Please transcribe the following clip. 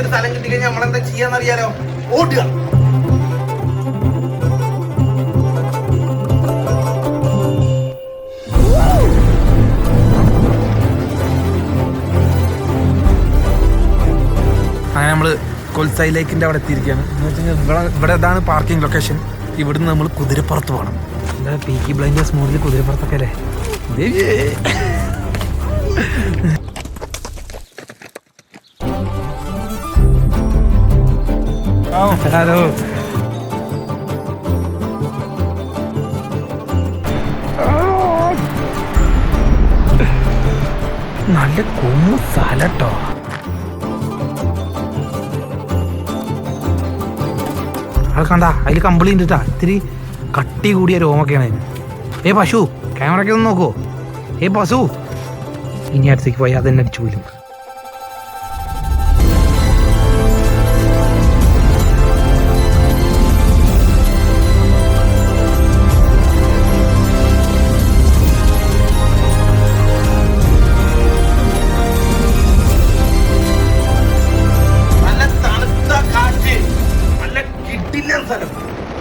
ഒരു സ്ഥലം കിട്ടിക്കഴിഞ്ഞാൽ നമ്മളെന്താ ചെയ്യാന്നറിയാലോ? ഓടുക. അങ്ങനെ നമ്മള് കൊൽസായി ലേക്കിന്റെ അവിടെ എത്തിയിരിക്കുകയാണ്. എന്ന് വെച്ചാൽ ഇവിടെ ഇതാണ് പാർക്കിംഗ് ലൊക്കേഷൻ. ഇവിടുന്ന് നമ്മൾ കുതിരപ്പുറത്ത് പോകണം. എന്താ പീക്കി ബ്ലൈൻഡേഴ്സ് മോഡിൽ കുതിരപ്പുറത്തൊക്കെ അല്ലേ? ഹലോ. നല്ല കൊമ്പ് സ്ഥലട്ടോ. അത് കണ്ട അതിൽ കമ്പിളി ഉണ്ടിട്ടാ. ഇത്തിരി കട്ടി കൂടിയ രോമൊക്കെയാണ് അതിന്. പശു ക്യാമറയ്ക്ക് ഒന്ന് നോക്കുവോ? പശു ഇനി അടുത്തേക്ക് പോയി അതെന്നെ അടിച്ചു പോലും.